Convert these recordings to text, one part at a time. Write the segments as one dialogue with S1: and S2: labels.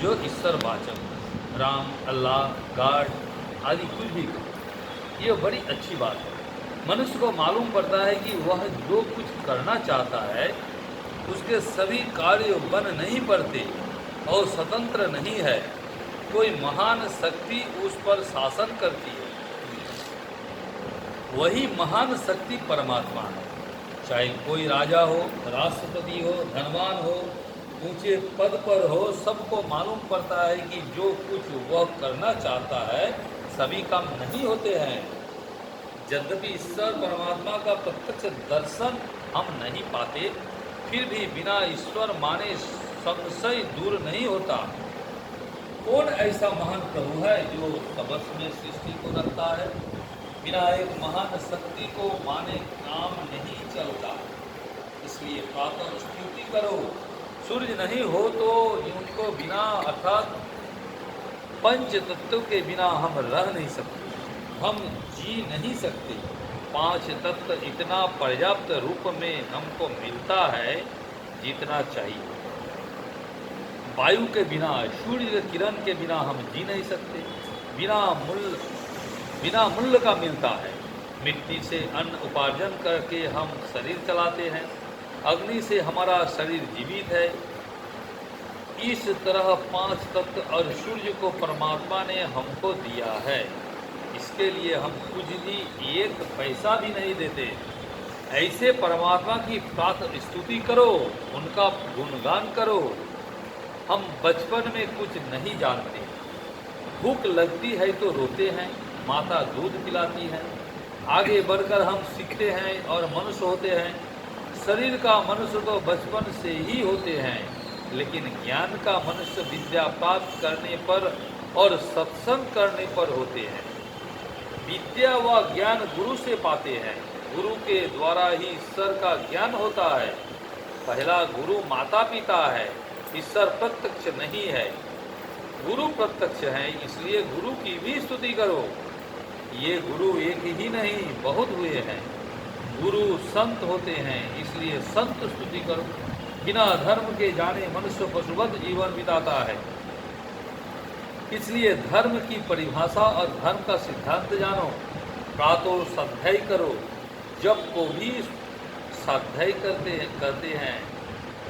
S1: जो ईश्वर वाचक, राम, अल्लाह, गॉड आदि कुछ भी कहो, ये बड़ी अच्छी बात है। मनुष्य को मालूम पड़ता है कि वह जो कुछ करना चाहता है उसके सभी कार्य बन नहीं पड़ते और स्वतंत्र नहीं है। कोई महान शक्ति उस पर शासन करती है। वही महान शक्ति परमात्मा है। चाहे कोई राजा हो, राष्ट्रपति हो, धनवान हो, ऊंचे पद पर हो, सबको मालूम पड़ता है कि जो कुछ वह करना चाहता है सभी काम नहीं होते हैं। यद्यपि ईश्वर परमात्मा का प्रत्यक्ष दर्शन हम नहीं पाते, फिर भी बिना ईश्वर माने संशय दूर नहीं होता। कौन ऐसा महान प्रभु है जो सबस में सृष्टि को रखता है? बिना एक महान शक्ति को माने काम नहीं चलता। इसलिए प्रातः स्तुति करो। सूर्य नहीं हो तो उनको बिना अर्थात पंच तत्व के बिना हम रह नहीं सकते, हम जी नहीं सकते। पांच तत्व इतना पर्याप्त रूप में हमको मिलता है जितना चाहिए। वायु के बिना, सूर्य किरण के बिना हम जी नहीं सकते। बिना मूल्य का मिलता है। मिट्टी से अन्न उपार्जन करके हम शरीर चलाते हैं। अग्नि से हमारा शरीर जीवित है। इस तरह पांच तत्व और सूर्य को परमात्मा ने हमको दिया है। इसके लिए हम कुछ भी एक पैसा भी नहीं देते। ऐसे परमात्मा की प्रातः स्तुति करो, उनका गुणगान करो। हम बचपन में कुछ नहीं जानते। भूख लगती है तो रोते हैं, माता दूध पिलाती है। आगे बढ़कर हम सीखते हैं और मनुष्य होते हैं। शरीर का मनुष्य तो बचपन से ही होते हैं, लेकिन ज्ञान का मनुष्य विद्या प्राप्त करने पर और सत्संग करने पर होते हैं। विद्या व ज्ञान गुरु से पाते हैं। गुरु के द्वारा ही ईश्वर का ज्ञान होता है। पहला गुरु माता पिता है, ईश्वर प्रत्यक्ष नहीं है। गुरु प्रत्यक्ष है, इसलिए गुरु की भी स्तुति करो। ये गुरु एक ही नहीं, बहुत हुए हैं। गुरु संत होते हैं, इसलिए संत स्तुति करो। बिना धर्म के जाने मनुष्य पशुवत जीवन बिताता है। इसलिए धर्म की परिभाषा और धर्म का सिद्धांत जानो। प्रातः स्वाध्याय करो। जब को भी स्वाध्याय करते हैं।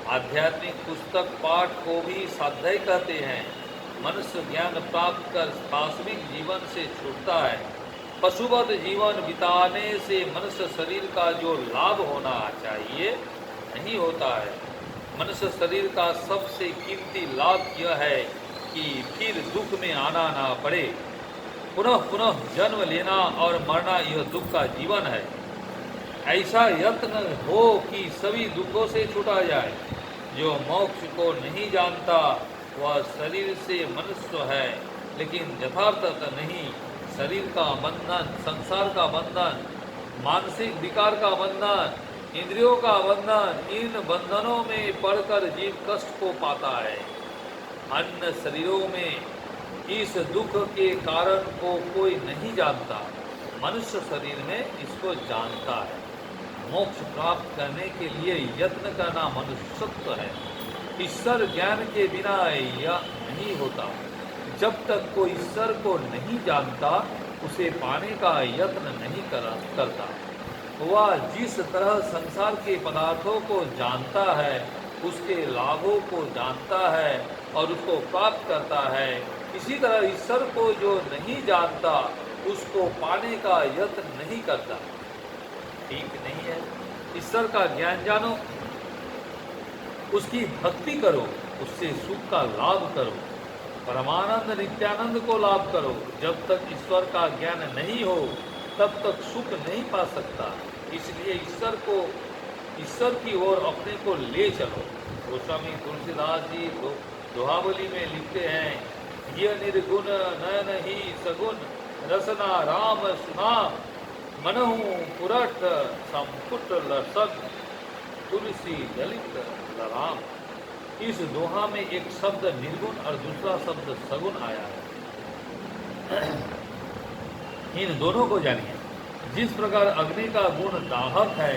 S1: आध्यात्मिक पुस्तक पाठ को भी स्वाध्याय कहते हैं। मनुष्य ज्ञान प्राप्त कर वास्तविक जीवन से छूटता है। पशुवत जीवन बिताने से मनुष्य शरीर का जो लाभ होना चाहिए नहीं होता है। मनुष्य शरीर का सबसे कीमती लाभ यह है कि फिर दुख में आना ना पड़े। पुनः पुनः जन्म लेना और मरना यह दुख का जीवन है। ऐसा यत्न हो कि सभी दुखों से छूटा जाए। जो मोक्ष को नहीं जानता वह शरीर से मनुष्य है, लेकिन यथार्थत नहीं। शरीर का बंधन, संसार का बंधन, मानसिक विकार का बंधन, इंद्रियों का बंधन, इन बंधनों में पड़कर जीव कष्ट को पाता है। अन्य शरीरों में इस दुख के कारण को कोई नहीं जानता। मनुष्य शरीर में इसको जानता है। मोक्ष प्राप्त करने के लिए यत्न करना मनुष्यत्व है। ईश्वर ज्ञान के बिना यह नहीं होता। जब तक कोई ईश्वर को नहीं जानता उसे पाने का यत्न नहीं करता। वह जिस तरह संसार के पदार्थों को जानता है, उसके लाभों को जानता है और उसको प्राप्त करता है, इसी तरह ईश्वर को जो नहीं जानता उसको पाने का यत्न नहीं करता। ठीक नहीं है। ईश्वर का ज्ञान जानो, उसकी भक्ति करो, उससे सुख का लाभ करो। परमानंद नित्यानंद को लाभ करो। जब तक ईश्वर का ज्ञान नहीं हो तब तक सुख नहीं पा सकता। इसलिए ईश्वर की ओर अपने को ले चलो। गोस्वामी तुलसीदास जी दोहावली में लिखते हैं, ये निर्गुण नयन ही सगुण, रसना राम सुना, मनहु पुरठ संपुट लसग, तुलसी दलित लराम। इस दोहा में एक शब्द निर्गुण और दूसरा शब्द सगुण आया है। इन दोनों को जानिए। जिस प्रकार अग्नि का गुण दाहक है,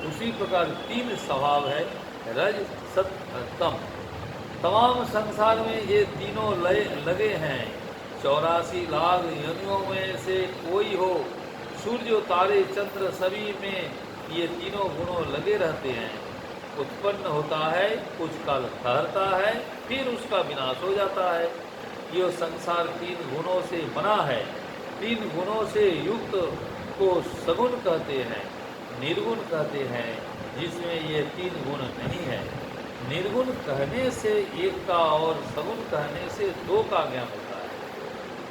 S1: उसी प्रकार तीन स्वभाव है, रज, सत, तम। तमाम संसार में ये तीनों लगे हैं। 84 लाख योनियों में से कोई हो, सूर्य तारे चंद्र सभी में ये तीनों गुणों लगे रहते हैं। उत्पन्न होता है, कुछ काल ठहरता है, फिर उसका विनाश हो जाता है। ये संसार 3 गुणों से बना है। 3 गुणों से युक्त को सगुण कहते हैं, निर्गुण कहते हैं, जिसमें ये 3 गुण नहीं है। निर्गुण कहने से 1 का और सगुण कहने से 2 का ज्ञान होता है।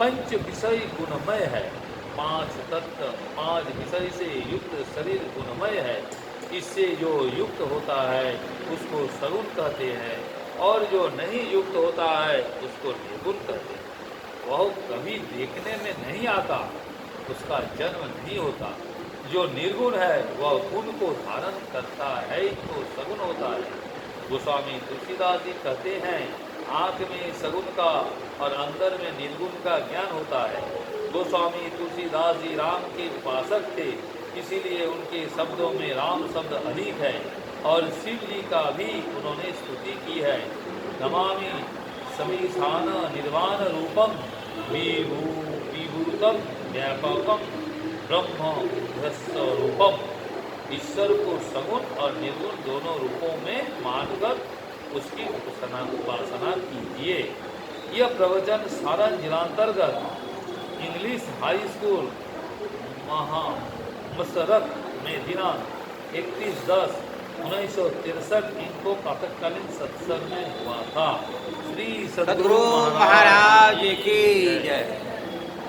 S1: पंच विषय गुणमय है। 5 तत्व 5 विषय से युक्त शरीर गुणमय है। इससे जो युक्त होता है उसको सगुण कहते हैं, और जो नहीं युक्त होता है उसको निर्गुण कहते हैं। वह कभी देखने में नहीं आता, उसका जन्म नहीं होता। जो निर्गुण है वह गुण को धारण करता है तो सगुण होता है। गोस्वामी तुलसीदास जी कहते हैं, आँख में सगुण का और अंदर में निर्गुण का ज्ञान होता है। गोस्वामी तुलसीदास जी राम के उपासक थे, इसीलिए उनके शब्दों में राम शब्द अधिक है। और शिव जी का भी उन्होंने स्तुति की है। नमामि समीशान निर्वाण रूपम विभूतम व्यापकम ब्रह्म स्वरूपम। ईश्वर को सगुण और निर्गुण दोनों रूपों में मानकर उसकी उपासना कीजिए। यह प्रवचन सारण जिलांतर्गत इंग्लिश हाई स्कूल मसरत में दिनांक 31/10/1963 इनको प्रातःकालीन सत्संग में हुआ था। श्री
S2: सद्गुरु महाराज की जय।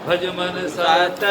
S1: भज मन सत